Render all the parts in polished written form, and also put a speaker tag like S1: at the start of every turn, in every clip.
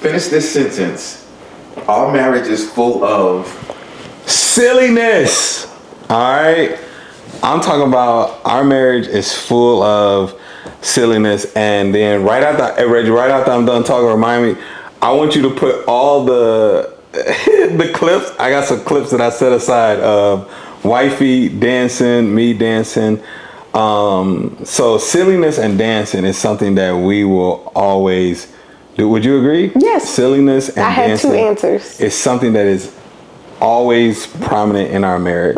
S1: Finish this sentence. Our marriage is full of
S2: silliness. All right. I'm talking about our marriage is full of silliness, and then right after I'm done talking, remind me. I want you to put all the the clips. I got some clips that I set aside of wifey dancing, me dancing. So silliness and dancing is something that we will always do. Would you agree?
S3: Yes.
S2: Silliness and dancing.
S3: I had 2 answers.
S2: It's something that is always prominent in our marriage.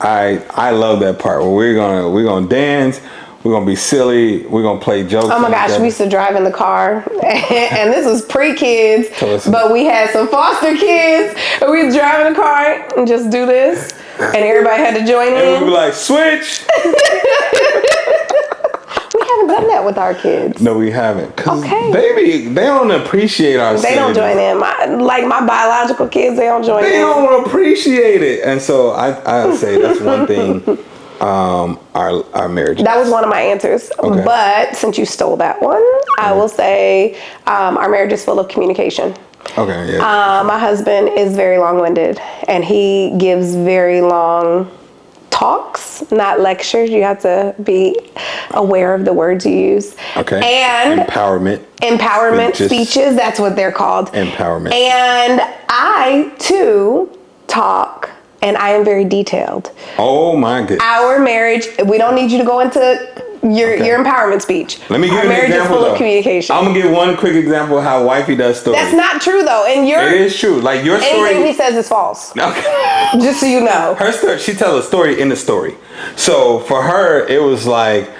S2: I love that part where we're gonna dance, we're gonna be silly, we're gonna play jokes.
S3: Oh my gosh, we used to drive in the car, and this was pre-kids, but we had some foster kids, and we'd drive in the car and just do this, and everybody had to join in.
S2: And we'd be like, switch.
S3: We haven't done that with our kids.
S2: No, we haven't.
S3: Okay.
S2: They don't appreciate our
S3: They don't join in. My biological kids, they don't join in.
S2: They don't appreciate it. And so I say that's one thing, our marriage.
S3: That was one of my answers.
S2: Okay.
S3: But since you stole that one, I will say our marriage is full of communication.
S2: Okay, yeah.
S3: My husband is very long-winded, and he gives very long talks, not lectures. You have to be aware of the words you use.
S2: Okay.
S3: And empowerment speeches, that's what they're called.
S2: Empowerment.
S3: And I too talk, and I am very detailed.
S2: Oh my goodness.
S3: Our marriage, we don't need you to go into your empowerment speech.
S2: Let me give you an example. Our
S3: marriage is full of communication.
S2: I'm gonna give one quick example of how wifey does stories.
S3: That's not true though. And
S2: it is true. Like your story.
S3: Anything he says is false.
S2: Okay.
S3: Just so you know.
S2: Her story. She tells a story in the story. So for her, it was like,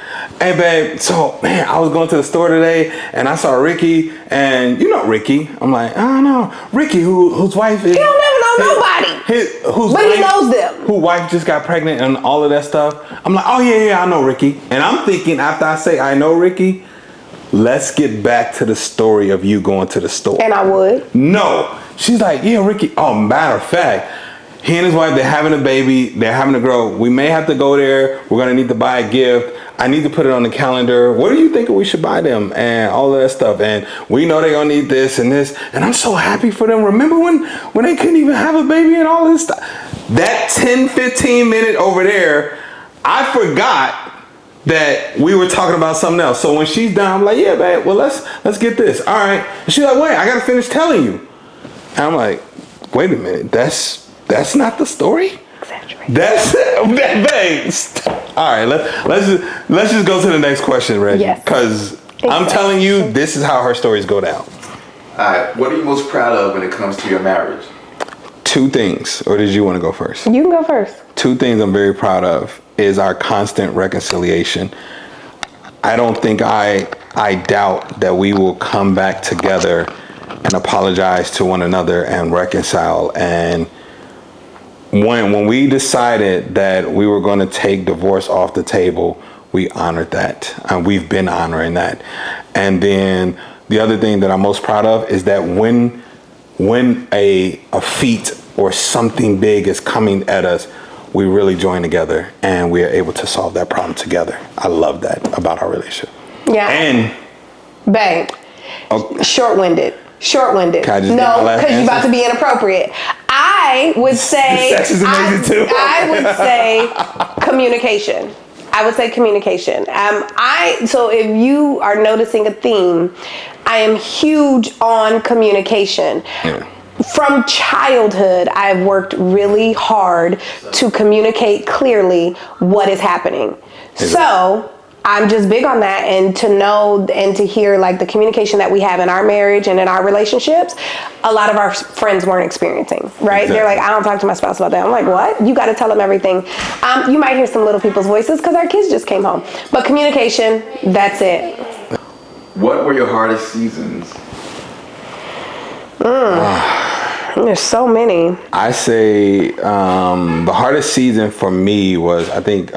S2: hey babe, so man, I was going to the store today and I saw Ricky, and you know Ricky. I'm like, I don't know. Ricky, whose wife is.
S3: He don't never know nobody. But he knows them.
S2: Whose wife just got pregnant and all of that stuff. I'm like, oh yeah, I know Ricky. And I'm thinking after I say I know Ricky, let's get back to the story of you going to the store.
S3: And I would.
S2: No. She's like, yeah, Ricky. Oh, matter of fact, he and his wife, they're having a baby. They're having a girl. We may have to go there. We're going to need to buy a gift. I need to put it on the calendar. What do you think we should buy them? And all of that stuff. And we know they're going to need this and this. And I'm so happy for them. Remember when they couldn't even have a baby and all this stuff? That 10, 15 minute over there, I forgot that we were talking about something else. So when she's done, I'm like, yeah, babe, well, let's get this. All right. And she's like, wait, I got to finish telling you. And I'm like, wait a minute. That's not the story?
S3: Exaggerate.
S2: That's babe. All right, let's just go to the next question, Reggie.
S3: Yes.
S2: Because exactly. I'm telling you, this is how her stories go down.
S1: All right, what are you most proud of when it comes to your marriage?
S2: 2 things, or did you want to go first?
S3: You can go first.
S2: 2 things I'm very proud of is our constant reconciliation. I don't think I doubt that we will come back together and apologize to one another and reconcile. And when we decided that we were going to take divorce off the table, we honored that. And we've been honoring that. And then the other thing that I'm most proud of is that when a feat or something big is coming at us, we really join together and we are able to solve that problem together. I love that about our relationship.
S3: Yeah.
S2: And
S3: babe, short-winded.
S2: No,
S3: because you're about to be inappropriate. I would say
S2: sex is amazing too.
S3: I would say communication. So if you are noticing a theme, I am huge on communication.
S2: Yeah.
S3: From childhood, I've worked really hard to communicate clearly what is happening. So I'm just big on that, and to know and to hear like the communication that we have in our marriage and in our relationships, a lot of our friends weren't experiencing, right? Exactly. They're like, I don't talk to my spouse about that. I'm like, what? You got to tell them everything. You might hear some little people's voices because our kids just came home. But communication, that's it.
S1: What were your hardest seasons?
S3: There's so many.
S2: I say the hardest season for me was, I think,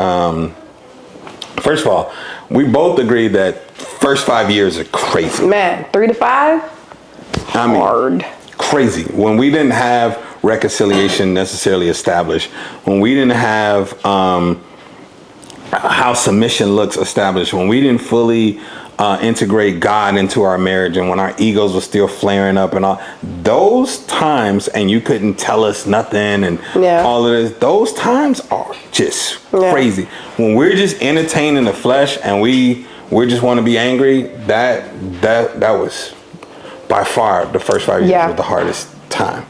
S2: first of all, we both agree that first 5 years are crazy.
S3: Man, 3 to 5? Hard.
S2: Crazy. When we didn't have reconciliation necessarily established, when we didn't have how submission looks established, when we didn't fully integrate God into our marriage, and when our egos were still flaring up and all those times, and you couldn't tell us nothing, and all of this, those times are just crazy. When we're just entertaining the flesh and we just want to be angry, that was by far the first 5 years was the hardest time.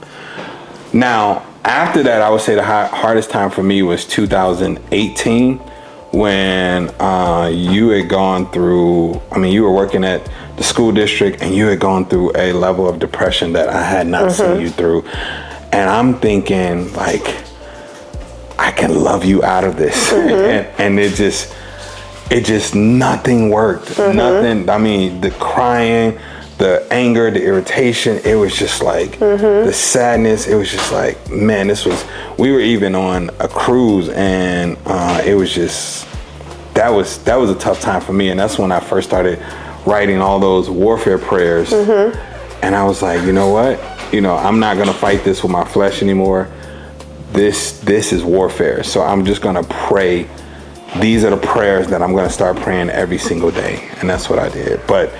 S2: Now, after that, I would say the hardest time for me was 2018, when you had gone through, you were working at the school district, and you had gone through a level of depression that I had not seen you through. And I'm thinking, like, I can love you out of this. And it just, nothing worked. Nothing, the crying, the anger, the irritation, it was just like the sadness. It was just like, man, we were even on a cruise, and it was just, that was a tough time for me. And that's when I first started writing all those warfare prayers. And I was like, you know what? I'm not going to fight this with my flesh anymore. This is warfare. So I'm just going to pray. These are the prayers that I'm going to start praying every single day. And that's what I did. But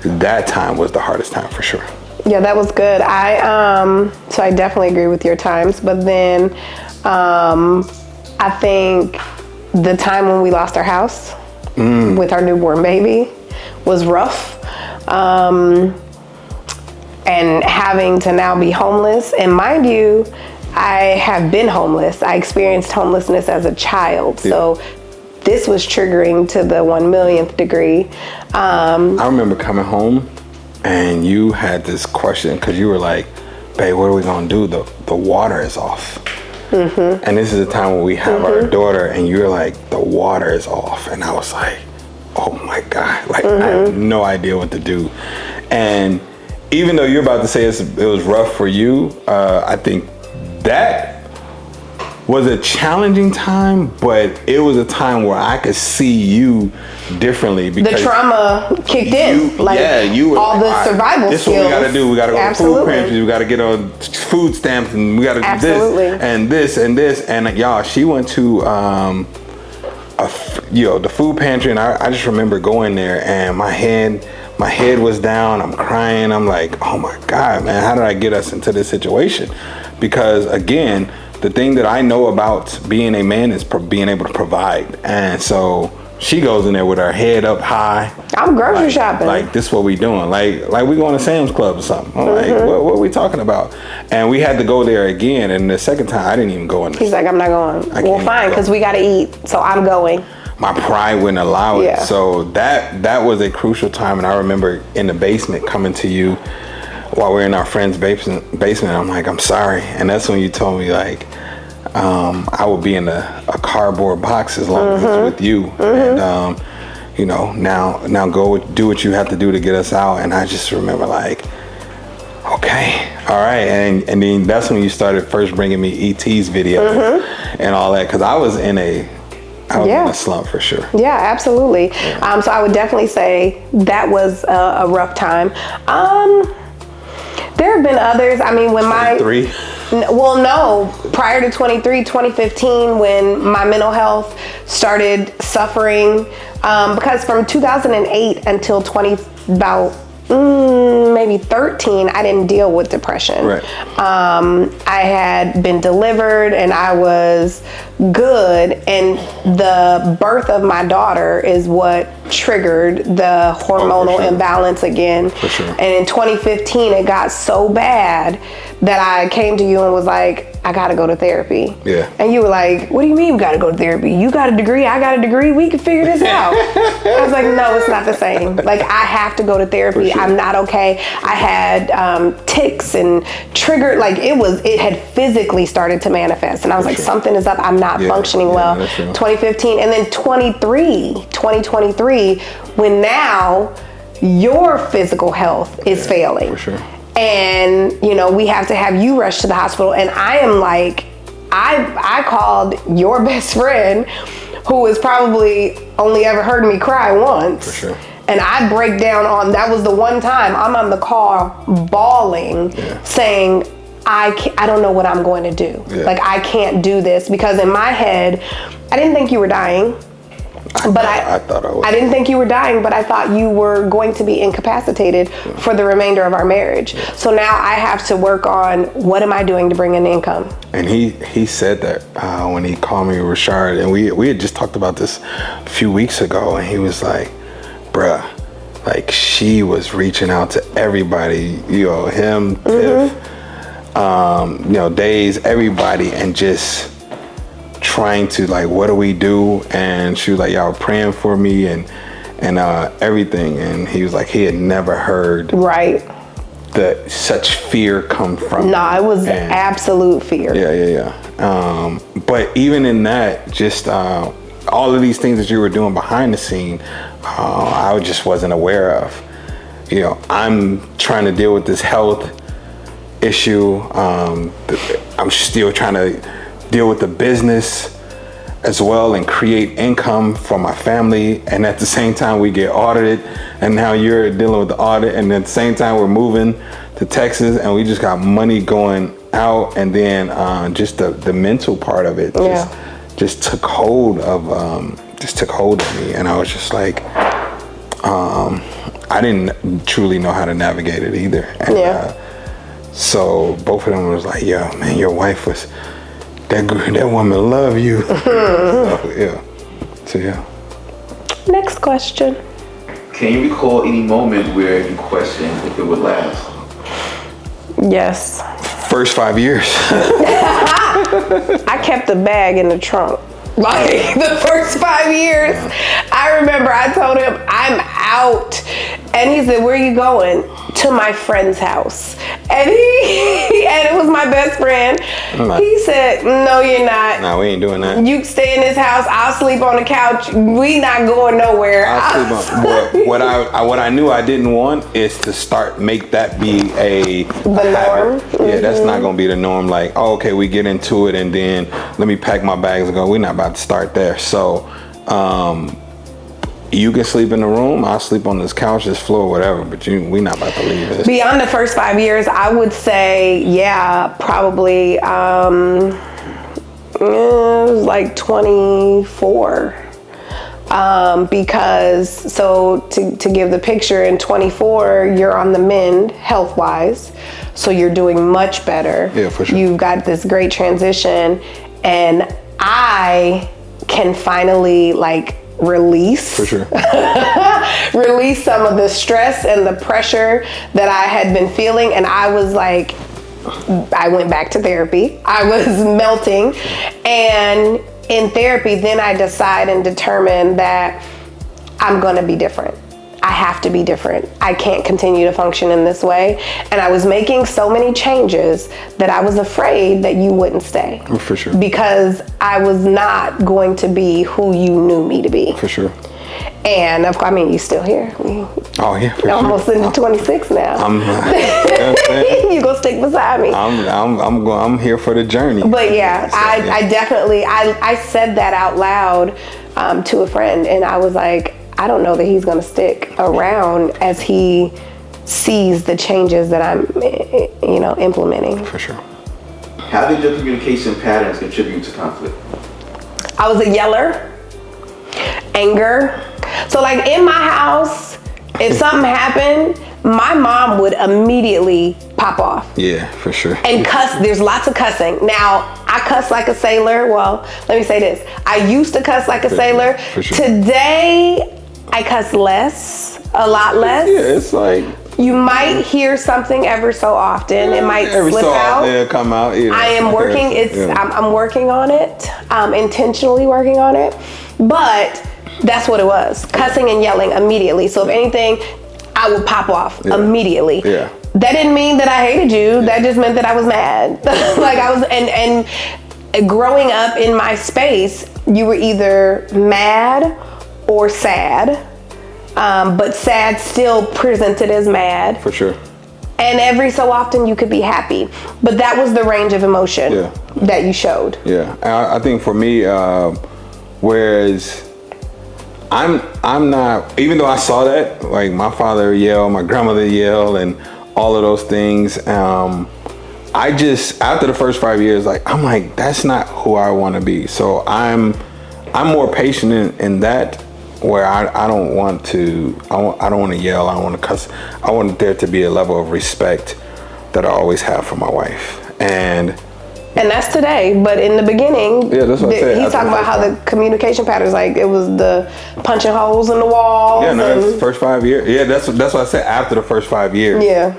S2: that time was the hardest time for sure.
S3: Yeah, that was good. So I definitely agree with your times. But then I think the time when we lost our house with our newborn baby was rough. And having to now be homeless. And mind you, I have been homeless. I experienced homelessness as a child. So this was triggering to the 1,000,000th degree.
S2: I remember coming home, and you had this question, because you were like, babe, what are we going to do? The water is off. And this is the time when we have our daughter, and you're like, the water is off. And I was like, oh my God, like I have no idea what to do. And even though you're about to say it was rough for you, I think that was a challenging time, but it was a time where I could see you differently, because
S3: the trauma kicked in.
S2: You were
S3: all the survival skills.
S2: This is what we got to do. We got to go to food pantries. We got to get on food stamps, and we got to do this and this and this. And y'all, she went to the food pantry, and I just remember going there, and my head was down. I'm crying. I'm like, oh my God, man, how did I get us into this situation? Because again, the thing that I know about being a man is being able to provide. And so she goes in there with her head up high.
S3: I'm grocery shopping.
S2: Like, this what we doing? Like we going to Sam's Club or something. I'm like, what are we talking about? And we had to go there again. And the second time, I didn't even go in there.
S3: He's like, I'm not going. Well, fine, because we got to eat. So I'm going.
S2: My pride wouldn't allow it. So that was a crucial time. And I remember in the basement coming to you while we were in our friend's basement. I'm like, I'm sorry. And that's when you told me, like, I would be in a cardboard box as long as it's with you. And, now go do what you have to do to get us out. And I just remember, like, okay, all right. And then that's when you started first bringing me E.T.'s video and all that. Because I was in a slump for sure. Yeah, absolutely.
S3: Yeah. So I would definitely say that was a rough time. There have been others. I mean, when
S2: 23?
S3: Prior to 2015, when my mental health started suffering, because from 2008 until maybe 13, I didn't deal with depression.
S2: Right.
S3: I had been delivered and I was good, and the birth of my daughter is what triggered the hormonal imbalance again.
S2: For sure.
S3: And in 2015, it got so bad that I came to you and was like, I gotta go to therapy.
S2: Yeah.
S3: And you were like, what do you mean we gotta go to therapy? You got a degree, I got a degree, we can figure this out. I was like, no, it's not the same. Like, I have to go to therapy. Sure. I'm not okay. I had tics and triggered, like it had physically started to manifest. And I was like, something is up, I'm not functioning well. 2015, and then 2023, when now your physical health is failing.
S2: For sure.
S3: And, we have to have you rush to the hospital. And I am like, I called your best friend, who has probably only ever heard me cry once.
S2: For sure.
S3: And I break down that was the one time I'm on the car bawling, saying, I don't know what I'm going to do. Yeah. Like, I can't do this, because in my head, I didn't think you were dying.
S2: I thought I was.
S3: I didn't think you were dying, but I thought you were going to be incapacitated for the remainder of our marriage. So now I have to work on what am I doing to bring in income.
S2: And he said that when he called me, Rashard, and we had just talked about this a few weeks ago, and he was like, bruh, like she was reaching out to everybody, him, Tiff, Days, everybody, and just trying to like, what do we do? And she was like, y'all praying for me and everything. And he was like, he had never heard such fear come from.
S3: No, it was absolute fear.
S2: Yeah. But even in that, just all of these things that you were doing behind the scene, I just wasn't aware of. I'm trying to deal with this health issue. I'm still trying to deal with the business as well and create income for my family. And at the same time, we get audited. And now you're dealing with the audit. And at the same time, we're moving to Texas and we just got money going out. And then just the mental part of it just took hold of me. And I was just like, I didn't truly know how to navigate it either. And, so both of them was like, yeah, man, your wife was, that woman love you. So yeah.
S3: Next question.
S1: Can you recall any moment where you questioned if it would last?
S3: Yes.
S2: First 5 years.
S3: I kept the bag in the trunk. Like the first 5 years, I remember I told him I'm out, and he said, "Where are you going?" To my friend's house, and it was my best friend. He said, "No, you're not.
S2: No, we ain't doing that.
S3: You stay in this house. I'll sleep on the couch. We not going nowhere."
S2: I'll sleep on. What I knew I didn't want is to make that be the
S3: norm.
S2: Yeah, that's not gonna be the norm. Like, oh, okay, we get into it, and then let me pack my bags and go. We're not about to start there. So, you can sleep in the room. I'll sleep on this couch, this floor, whatever. But we not about to leave this.
S3: Beyond the first 5 years, I would say, probably it was like 24. Because to give the picture, in 24, you're on the mend health-wise, so you're doing much better.
S2: Yeah, for sure.
S3: You've got this great transition, and I can finally release.
S2: For sure.
S3: Release some of the stress and the pressure that I had been feeling, and I was like, I went back to therapy. I was melting, and in therapy, then I decide and determine that I'm gonna be different. I have to be different. I can't continue to function in this way. And I was making so many changes that I was afraid that you wouldn't stay.
S2: For sure.
S3: Because I was not going to be who you knew me to be.
S2: For sure.
S3: And of course, you're still here.
S2: For
S3: almost
S2: sure.
S3: into 26 now. You gonna stick beside me.
S2: I'm here for the journey.
S3: But I definitely I said that out loud to a friend, and I was like, I don't know that he's gonna stick around as he sees the changes that I'm implementing.
S2: For sure.
S1: How did your communication patterns contribute to conflict?
S3: I was a yeller, anger. So in my house, if something happened, my mom would immediately pop off.
S2: Yeah, for sure.
S3: And cuss. There's lots of cussing. Now, I cuss like a sailor. Well, let me say this. I used to cuss like a sailor.
S2: For sure.
S3: Today, I cuss a lot less.
S2: Yeah, it's like,
S3: you might hear something ever so often. It might
S2: every
S3: slip
S2: so
S3: out.
S2: often it'll come out. Yeah.
S3: I am working. I'm working on it. Intentionally working on it. But that's what it was. Cussing and yelling immediately. So if anything, I would pop off immediately.
S2: Yeah.
S3: That didn't mean that I hated you. That just meant that I was mad. I was, and growing up in my space, you were either mad or sad. But sad still presented as mad.
S2: For sure.
S3: And every so often you could be happy. But that was the range of emotion that you showed.
S2: Yeah. I think for me, whereas I'm not, even though I saw that, like my father yell, my grandmother yell, and all of those things, I just, after the first 5 years, I'm like, that's not who I want to be. So I'm I'm more patient in that, where I don't want to, I don't want to yell, I don't want to cuss. I want there to be a level of respect that I always have for my wife. And
S3: that's today, but in the beginning,
S2: yeah, that's what I said.
S3: He's talking about how the communication patterns, like it was the punching holes in the walls.
S2: Yeah, no, that's the first 5 years. Yeah, that's what I said, after the first 5 years.
S3: Yeah.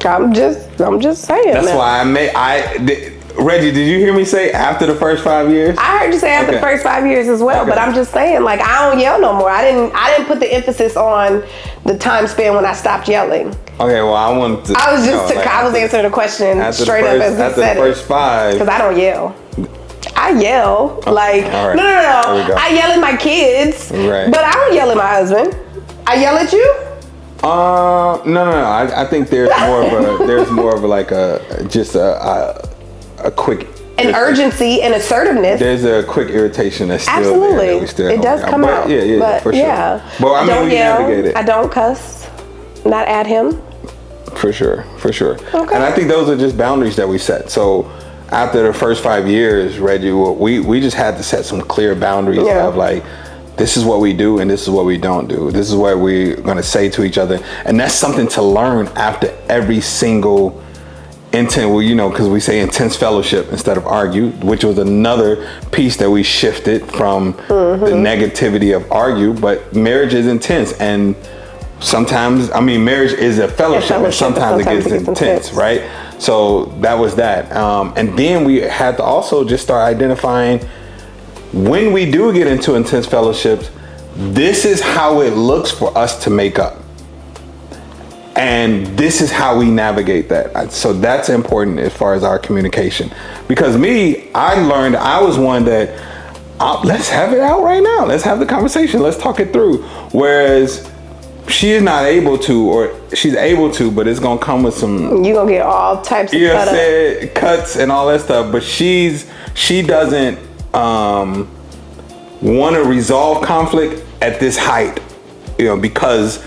S3: I'm just saying.
S2: That's
S3: that.
S2: why Reggie, did you hear me say after the first 5 years?
S3: I heard you say after the first 5 years as well, but I'm just saying, like, I don't yell no more. I didn't put the emphasis on the time span when I stopped yelling.
S2: Okay, well, I wanted to.
S3: I was answering the question straight up as he said it.
S2: After the first 5.
S3: Because I don't yell. I yell. Like,
S2: right.
S3: No. I yell at my kids,
S2: right.
S3: But I don't yell at my husband. I yell at you?
S2: No. I think there's more of like a quick.
S3: An urgency and assertiveness.
S2: There's a quick irritation that's still
S3: absolutely
S2: there. That
S3: it does come out.
S2: Yeah,
S3: but
S2: for sure.
S3: Yeah.
S2: But I mean, we navigate it.
S3: I don't cuss. Not at him.
S2: For sure.
S3: Okay.
S2: And I think those are just boundaries that we set. So after the first 5 years, Reggie, we just had to set some clear boundaries of like, this is what we do and this is what we don't do. This is what we're going to say to each other. And that's something to learn after every single because we say intense fellowship instead of argue, which was another piece that we shifted from the negativity of argue. But marriage is intense, and sometimes, marriage is a fellowship, and sometimes it gets intense, right? So that was that. And then we had to also just start identifying, when we do get into intense fellowships, this is how it looks for us to make up. And this is how we navigate that. So that's important as far as our communication. Because I learned I was one that, let's have it out right now. Let's have the conversation. Let's talk it through. Whereas she is not able to, or she's able to, but it's going to come with some...
S3: You're going to get all types of
S2: cuts and all that stuff. But she doesn't want to resolve conflict at this height, because...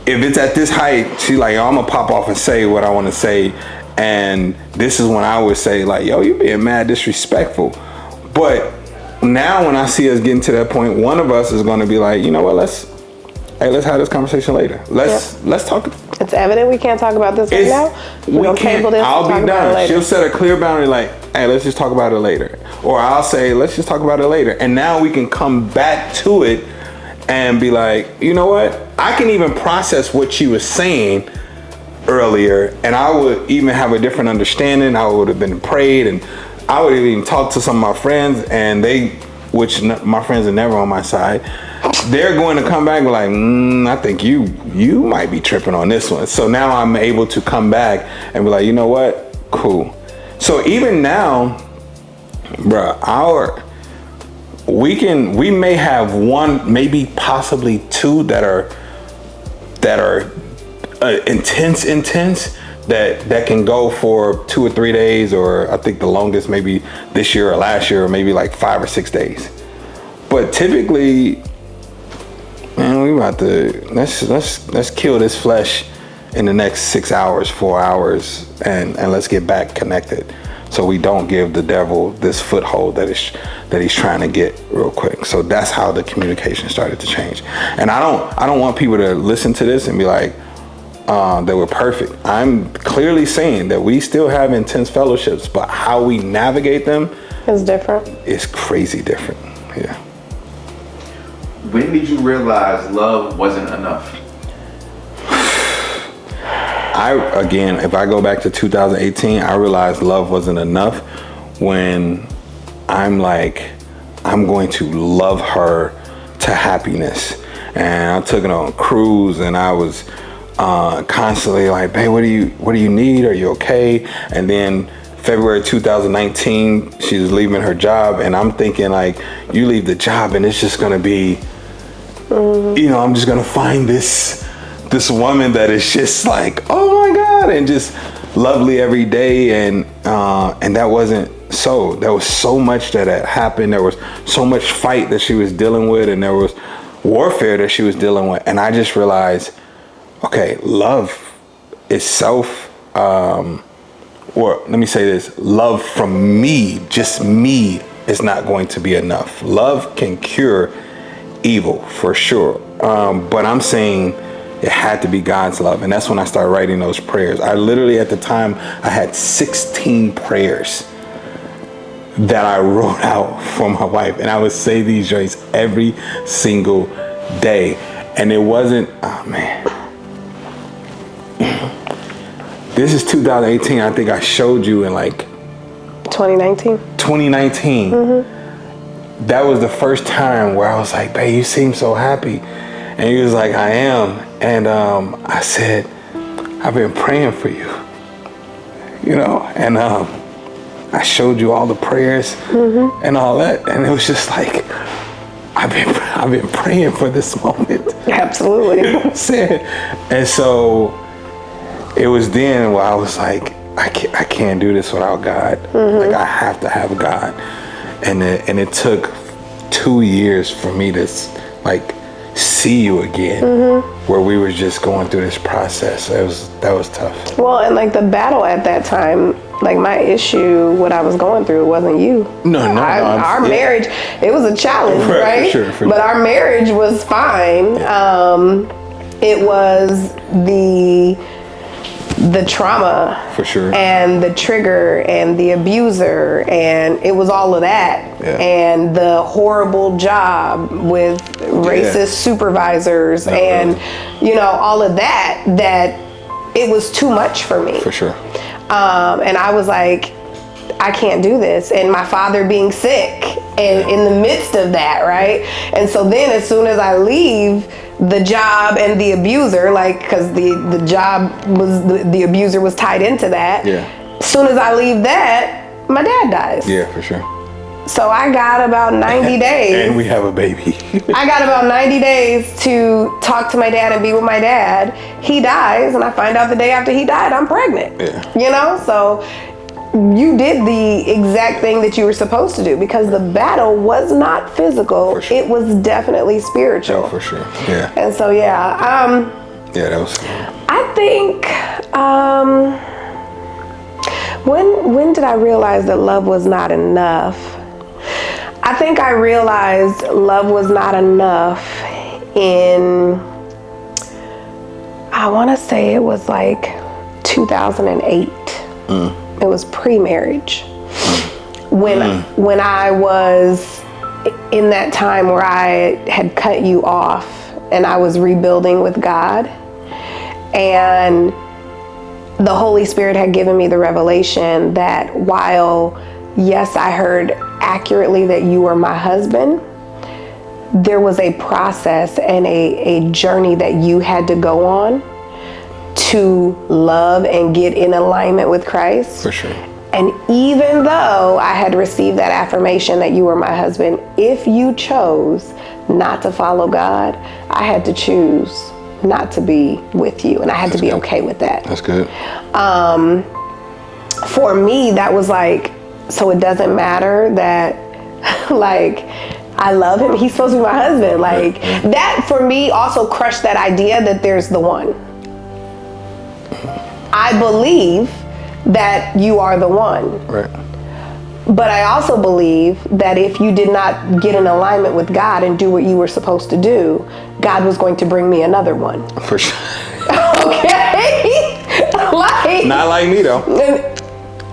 S2: if it's at this height, she's like, I'm gonna pop off and say what I want to say. And this is when I would say, like, yo, you're being mad disrespectful. But now when I see us getting to that point, one of us is gonna be like, you know what, let's have this conversation later. Let's talk.
S3: It's evident we can't talk about this right now. We're gonna table this.
S2: I'll be done. She'll set a clear boundary, like, hey, let's just talk about it later. Or I'll say, let's just talk about it later. And now we can come back to it and be like, you know what? I can even process what she was saying earlier, and I would even have a different understanding. I would have been prayed, and I would have even talked to some of my friends, and my friends are never on my side. They're going to come back and be like, I think you might be tripping on this one. So now I'm able to come back and be like, you know what? Cool. So even now, bruh, we may have one, maybe possibly two that are intense that can go for 2 or 3 days, or I think the longest maybe this year or last year, or maybe like 5 or 6 days. But typically, man, we about to let's kill this flesh in the next 6 hours, 4 hours, and let's get back connected. So we don't give the devil this foothold that he's trying to get real quick. So that's how the communication started to change. And I don't want people to listen to this and be like, that we're perfect. I'm clearly saying that we still have intense fellowships, but how we navigate them
S3: is different.
S2: It's crazy different. Yeah.
S1: When did you realize love wasn't enough?
S2: If I go back to 2018, I realized love wasn't enough when I'm like, I'm going to love her to happiness. And I took it on a cruise, and I was constantly like, babe, what do you need? Are you okay? And then February 2019, she was leaving her job, and I'm thinking like, you leave the job and it's just gonna be, I'm just gonna find this woman that is just like, oh my God, and just lovely every day. And that wasn't so. There was so much that had happened. There was so much fight that she was dealing with, and there was warfare that she was dealing with. And I just realized, okay, love itself, or let me say this, love from me, just me is not going to be enough. Love can cure evil for sure. But I'm saying it had to be God's love. And that's when I started writing those prayers. I literally, at the time, I had 16 prayers that I wrote out for my wife. And I would say these joints every single day. And it wasn't, oh man. This is 2018. I think I showed you in like
S3: 2019.
S2: 2019. Mm-hmm. That was the first time where I was like, babe, you seem so happy. And he was like, I am. And I said, I've been praying for you. You know, and I showed you all the prayers and all that. And it was just like, I've been praying for this moment.
S3: Absolutely.
S2: You know what I'm saying? And so it was then where I was like, I can't do this without God. Like, I have to have God. And it took 2 years for me to like see you again, where we were just going through this process. That was tough.
S3: Well, and like the battle at that time, like my issue, what I was going through, wasn't you.
S2: No.
S3: Our marriage, it was a challenge, right?
S2: For sure.
S3: But our marriage was fine. Yeah. It was the trauma,
S2: for sure,
S3: and the trigger and the abuser, and it was all of that. Yeah. And the horrible job with racist supervisors, and you know, all of that it was too much for me,
S2: for sure.
S3: And I was like, I can't do this. And my father being sick, and in the midst of that, right? And so then as soon as I leave the job and the abuser, like, because the job was, the abuser was tied into that.
S2: Yeah.
S3: As soon as I leave that, my dad dies.
S2: Yeah, for sure.
S3: So I got about 90 days.
S2: And we have a baby.
S3: I got about 90 days to talk to my dad and be with my dad. He dies, and I find out the day after he died, I'm pregnant.
S2: Yeah.
S3: You know, so you did the exact thing that you were supposed to do, because the battle was not physical. Sure. It was definitely spiritual.
S2: Oh, for sure. Yeah.
S3: And so, yeah.
S2: Yeah, that was.
S3: I think, when did I realize that love was not enough? I think I realized love was not enough in, I want to say it was like 2008. It was pre-marriage. When I was in that time where I had cut you off and I was rebuilding with God, and the Holy Spirit had given me the revelation that while, yes, I heard accurately that you were my husband, there was a process and a journey that you had to go on to love and get in alignment with Christ.
S2: For sure.
S3: And even though I had received that affirmation that you were my husband, if you chose not to follow God, I had to choose not to be with you, and I had to be okay with that.
S2: That's good.
S3: For me, that was like, so it doesn't matter that, like, I love him, he's supposed to be my husband. Like, that for me also crushed that idea that there's the one. I believe that you are the one.
S2: Right.
S3: But I also believe that if you did not get in alignment with God and do what you were supposed to do, God was going to bring me another one.
S2: For sure.
S3: Okay? Like,
S2: not like me though.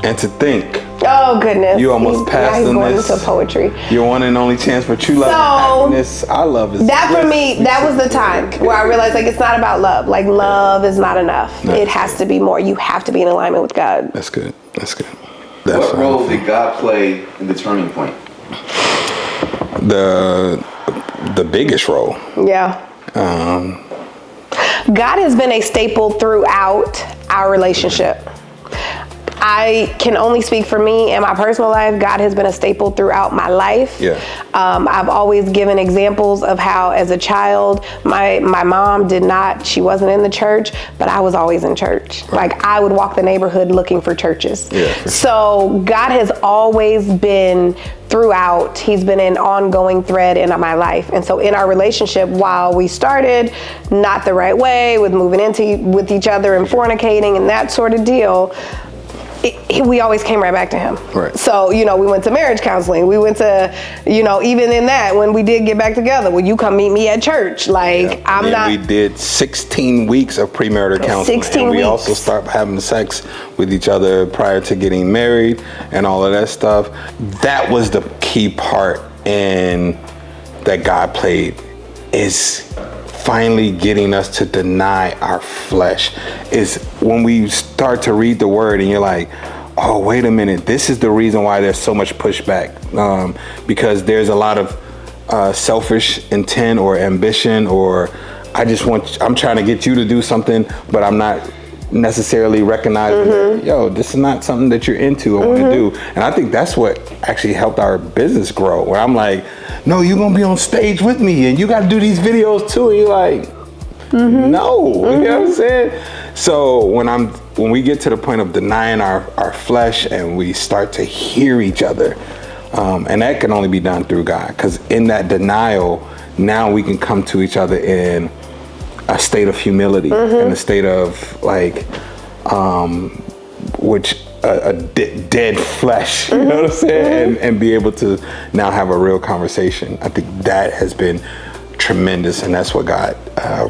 S2: And to think,
S3: oh goodness,
S2: you almost passed on
S3: going
S2: this.
S3: into poetry.
S2: Your one and only chance for true love and happiness. Our love is
S3: that for me. That was the time where I realized, like, it's not about love. Like, love is not enough. No, it has to be more. You have to be in alignment with God.
S2: That's good. That's good.
S1: What role did God play in the turning point?
S2: The biggest role.
S3: Yeah. God has been a staple throughout our relationship. I can only speak for me and my personal life. God has been a staple throughout my life.
S2: Yeah.
S3: I've always given examples of how, as a child, my mom she wasn't in the church, but I was always in church. Right. Like, I would walk the neighborhood looking for churches. Yeah, for sure. So God has always been throughout. He's been an ongoing thread in my life. And so in our relationship, while we started not the right way with moving with each other and fornicating and that sort of deal, we always came right back to him.
S2: Right.
S3: So, we went to marriage counseling. We went to, even in that, when we did get back together, will you come meet me at church? Like,
S2: Yeah. We did 16 weeks of premarital counseling.
S3: 16
S2: and we
S3: weeks.
S2: also started having sex with each other prior to getting married and all of that stuff. That was the key part in that God played, is finally getting us to deny our flesh. Is when we start to read the word and you're like, oh, wait a minute, this is the reason why there's so much pushback, because there's a lot of selfish intent or ambition, or I'm trying to get you to do something, but I'm not necessarily recognizing that, this is not something that you're into or want to do. And I think that's what actually helped our business grow, where I'm like, no, you're gonna be on stage with me and you gotta do these videos too. And you're like, no, you know what I'm saying? So when we get to the point of denying our flesh and we start to hear each other, and that can only be done through God, because in that denial, now we can come to each other in a state of humility, in a state of like, dead flesh, you know what I'm saying? And be able to now have a real conversation. I think that has been tremendous, and that's what God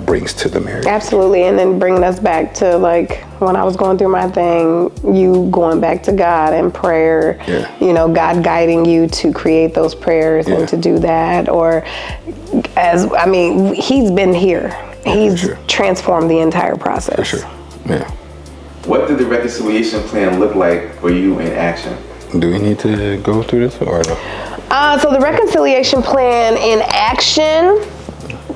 S2: brings to the marriage.
S3: Absolutely. And then bringing us back to, like, when I was going through my thing, you going back to God in prayer, God guiding you to create those prayers and to do that. Or he's been here. He's transformed the entire process.
S2: For sure. Yeah.
S1: What did the reconciliation plan look like for you in action?
S2: Do we need to go through this or no?
S3: So the reconciliation plan in action,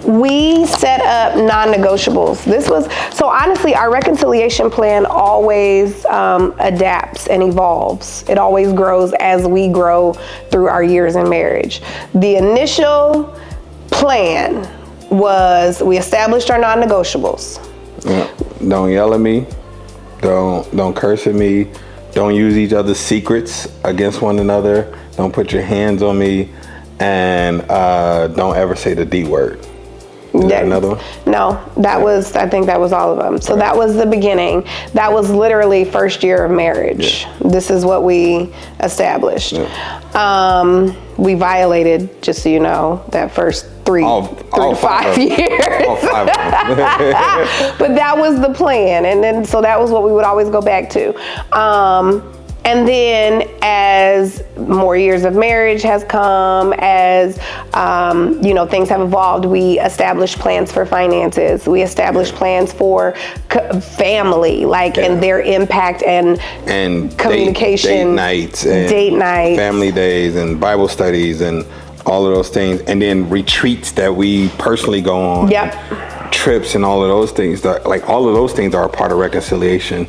S3: we set up non-negotiables. So honestly, our reconciliation plan always adapts and evolves. It always grows as we grow through our years in marriage. The initial plan was, we established our non-negotiables.
S2: Don't yell at me. Don't curse at me. Don't use each other's secrets against one another. Don't put your hands on me. And don't ever say the D word. Is that another one?
S3: No, I think that was all of them. So that was the beginning. That was literally first year of marriage. Yeah. This is what we established. Yeah. We violated, just so you know, that first three to 5 years.
S2: All 5 of them.
S3: But that was the plan. And then, so that was what we would always go back to. And then as more years of marriage has come, as, things have evolved, we established plans for finances. We established plans for family, and their impact and communication.
S2: Date nights. Family days and Bible studies and all of those things. And then retreats that we personally go on.
S3: Yep.
S2: Trips and all of those things. All of those things are a part of reconciliation.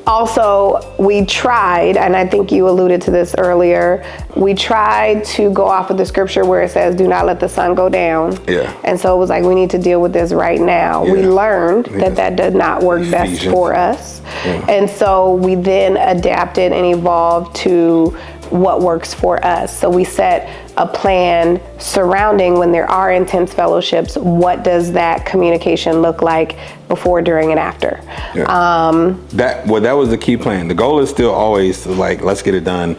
S3: Also, we tried, and I think you alluded to this earlier, we tried to go off of the scripture where it says, do not let the sun go down.
S2: Yeah.
S3: And so it was like, we need to deal with this right now. Yeah. We learned that did not work best for us. Yeah. And so we then adapted and evolved to what works for us. So we set a plan surrounding, when there are intense fellowships, what does that communication look like before, during, and after?
S2: Yeah. That was the key plan. The goal is still always to, let's get it done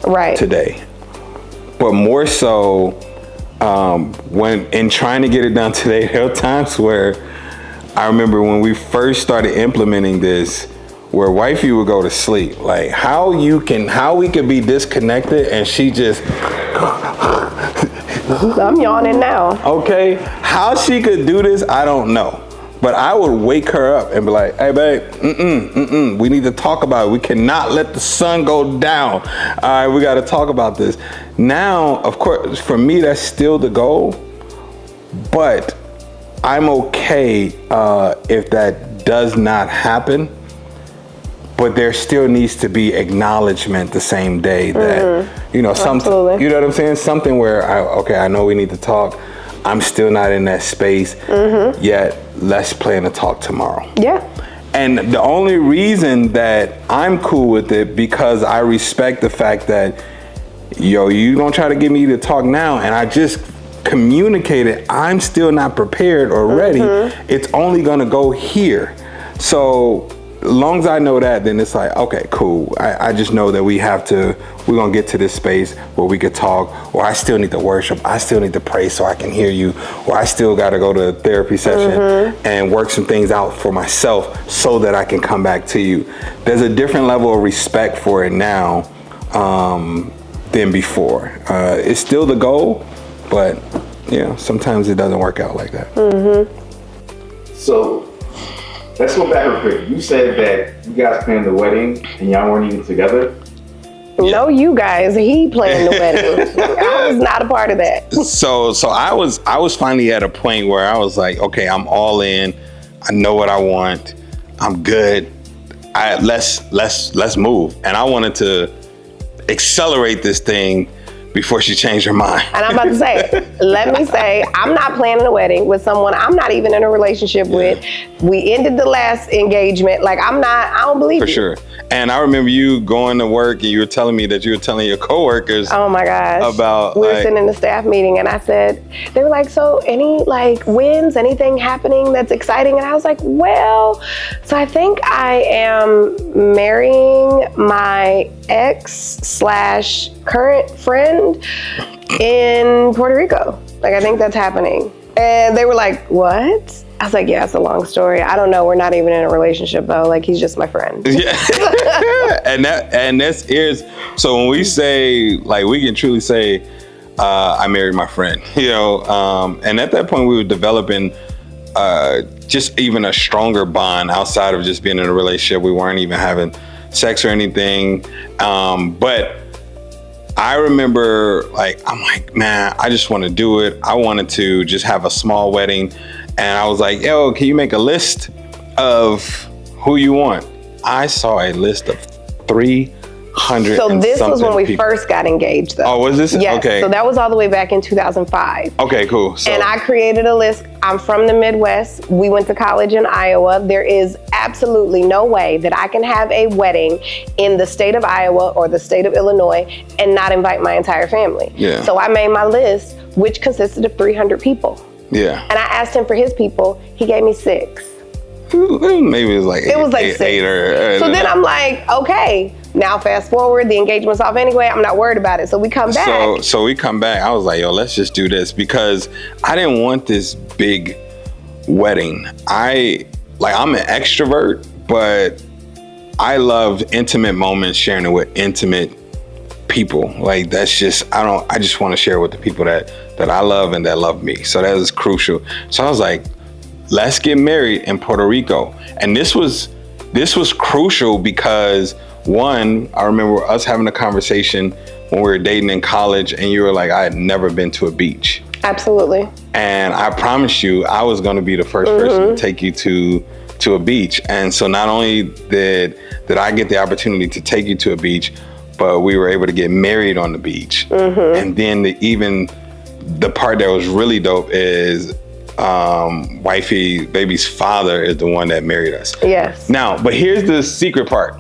S2: today. But more so, when in trying to get it done today, there are times where I remember when we first started implementing this, where wifey would go to sleep. How we could be disconnected and she just
S3: I'm yawning now.
S2: Okay. How she could do this, I don't know. But I would wake her up and be like, hey babe, we need to talk about it. We cannot let the sun go down. All right, we gotta talk about this. Now, of course, for me, that's still the goal, but I'm okay if that does not happen. But there still needs to be acknowledgement the same day that, something, you know what I'm saying? Something where, I know we need to talk. I'm still not in that space yet. Let's plan to talk tomorrow.
S3: Yeah.
S2: And the only reason that I'm cool with it, because I respect the fact that, you don't try to get me to talk now. And I just communicated, I'm still not prepared or ready. It's only going to go here. So as long as I know that, then it's like, okay, cool. I just know that we're gonna get to this space where we could talk, or I still need to worship, I still need to pray so I can hear you, or I still gotta go to a therapy session and work some things out for myself so that I can come back to you. There's a different level of respect for it now than before. It's still the goal, but sometimes it doesn't work out like that.
S1: So let's go back real quick. You said that you guys planned the wedding and y'all weren't even together.
S3: No, you guys. He planned the wedding. I was not a part of that.
S2: So I was finally at a point where I was like, okay, I'm all in. I know what I want. I'm good. Let's move. And I wanted to accelerate this thing before she changed her mind.
S3: And I'm about to say, let me say, I'm not planning a wedding with someone I'm not even in a relationship with. We ended the last engagement. Like, I don't believe
S2: For sure. And I remember you going to work and you were telling me that you were telling your coworkers.
S3: Oh my gosh.
S2: About
S3: we were sitting in the staff meeting and I said, they were like, so any wins, anything happening that's exciting? And I was like, well, so I think I am marrying my ex/current friend in Puerto Rico. Like, I think that's happening. And they were like, what? I was like, yeah, it's a long story. I don't know. We're not even in a relationship though. Like, he's just my friend.
S2: Yeah. So when we say, like, we can truly say, I married my friend, and at that point we were developing just even a stronger bond outside of just being in a relationship. We weren't even having sex or anything. But I remember, I'm like, man, I just want to do it. I wanted to just have a small wedding. And I was like, yo, can you make a list of who you want? I saw a list of 300.
S3: So this was when we
S2: people.
S3: First got engaged, though.
S2: Oh, was this?
S3: Yes.
S2: Okay.
S3: So that was all the way back in 2005.
S2: Okay, cool. So,
S3: and I created a list. I'm from the Midwest. We went to college in Iowa. There is absolutely no way that I can have a wedding in the state of Iowa or the state of Illinois and not invite my entire family.
S2: Yeah.
S3: So I made my list, which consisted of 300 people.
S2: Yeah.
S3: And I asked him for his people. He gave me 6.
S2: Maybe it was like eight,
S3: 6.
S2: or
S3: so then I'm like, okay, now fast forward, the engagement's off anyway. I'm not worried about it. So we come back.
S2: So we come back. I was like, yo, let's just do this, because I didn't want this big wedding. I'm an extrovert, but I love intimate moments, sharing it with intimate people. Like, that's just, I just want to share with the people that I love and that love me. So that is crucial. So I was like, let's get married in Puerto Rico. And this was crucial because, one, I remember us having a conversation when we were dating in college, and you were like, I had never been to a beach.
S3: Absolutely.
S2: And I promised you I was going to be the first person to take you to a beach. And so not only did I get the opportunity to take you to a beach, but we were able to get married on the beach. And then the part that was really dope is wifey baby's father is the one that married us.
S3: Yes.
S2: Now, but here's the secret part.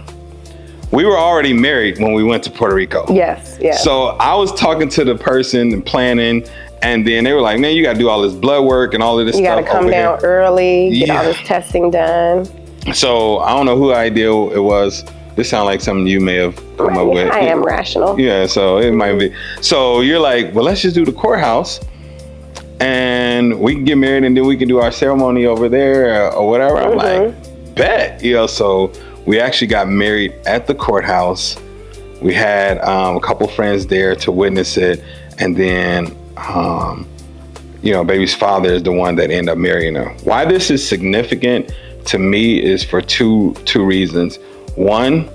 S2: We were already married when we went to Puerto Rico.
S3: Yes.
S2: So I was talking to the person and planning, and then they were like, man, you got to do all this blood work and all of this stuff.
S3: You got to come down early, get all this testing done.
S2: So I don't know whose idea it was. This sounds like something you may have come up with.
S3: I am rational.
S2: Yeah, so it might be. So you're like, well, let's just do the courthouse and we can get married and then we can do our ceremony over there or whatever. I'm like, bet. So we actually got married at the courthouse. We had a couple friends there to witness it. And then, baby's father is the one that ended up marrying her. Why this is significant to me is for two reasons. One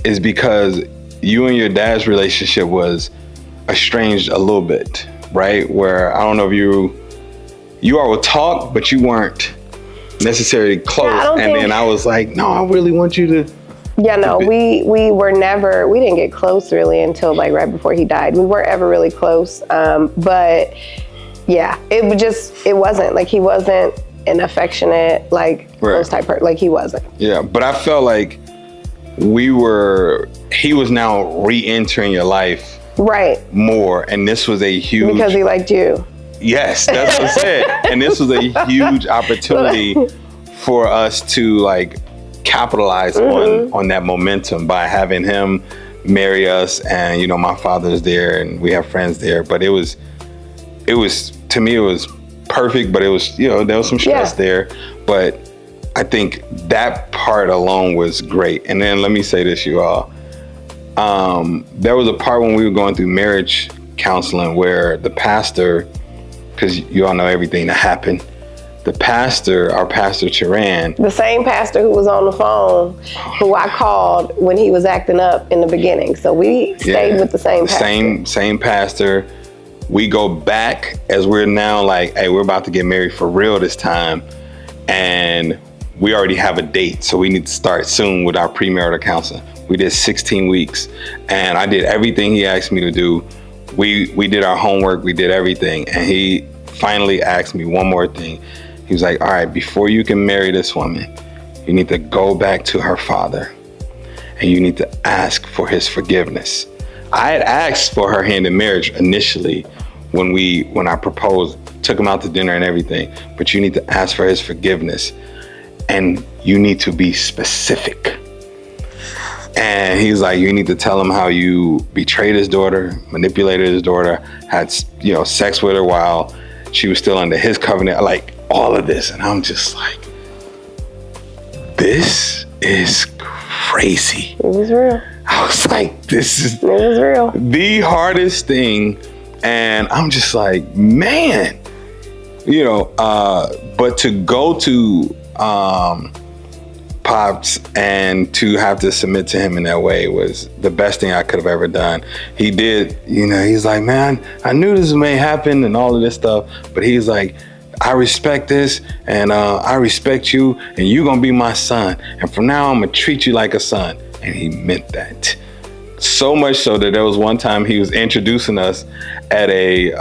S2: is because you and your dad's relationship was estranged a little bit, right? Where I don't know if you all would talk, but you weren't necessarily close. Then I was like, no, I really want you to. Yeah, no, we didn't get close really until like right before he died. We weren't ever really close. But yeah, it wasn't like, he wasn't an affectionate, like close type person. Like, he wasn't. Yeah, but I felt like he was now re-entering your life more, and this was a huge, because he liked you. Yes, that's what I said. And this was a huge opportunity for us to like capitalized on that momentum by having him marry us, and you know, my father's there and we have friends there. But it was to me, it was perfect, but it was, you know, there was some stress there. But I think that part alone was great. And then let me say this, you all. There was a part when we were going through marriage counseling where the pastor, because you all know everything that happened, the pastor, our pastor Charan,
S3: the same pastor who was on the phone, who I called when he was acting up in the beginning. So we stayed with the same pastor.
S2: Same pastor. We go back as we're now like, hey, we're about to get married for real this time. And we already have a date. So we need to start soon with our premarital counseling. We did 16 weeks and I did everything he asked me to do. We did our homework, we did everything. And he finally asked me one more thing. He was like, all right, before you can marry this woman, you need to go back to her father and you need to ask for his forgiveness. I had asked for her hand in marriage initially when I proposed, took him out to dinner and everything, but you need to ask for his forgiveness and you need to be specific. And he's like, you need to tell him how you betrayed his daughter, manipulated his daughter, had, you know, sex with her while she was still under his covenant, like all of this. And I'm just like, this is crazy.
S3: It was real.
S2: I was like, this is
S3: it was real.
S2: The hardest thing. And I'm just like, man, you know, but to go to Pops and to have to submit to him in that way was the best thing I could have ever done. He did, you know, he's like, man, I knew this may happen and all of this stuff, but he's like, I respect this and I respect you and you're gonna be my son. And from now on, I'm gonna treat you like a son. And he meant that. So much so that there was one time he was introducing us at a,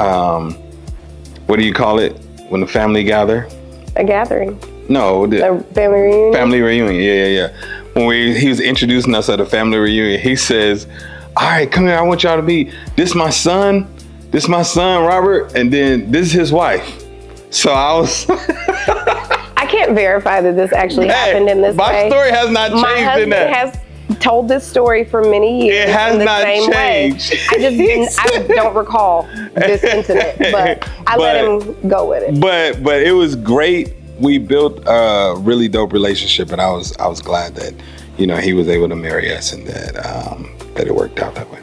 S2: what do you call it? When the family gather?
S3: A gathering.
S2: No.
S3: A family reunion?
S2: Family reunion, yeah. When he was introducing us at a family reunion, he says, all right, come here, I want y'all to meet, this my son, Robert, and then this is his wife. So I was...
S3: I can't verify that this actually happened in this way.
S2: My story has not changed.
S3: My husband has told this story for many years.
S2: It has
S3: in the
S2: not
S3: same
S2: changed.
S3: Way. I don't recall this incident, but I let him go with it.
S2: But it was great. We built a really dope relationship, and I was glad that, you know, he was able to marry us and that it worked out that way.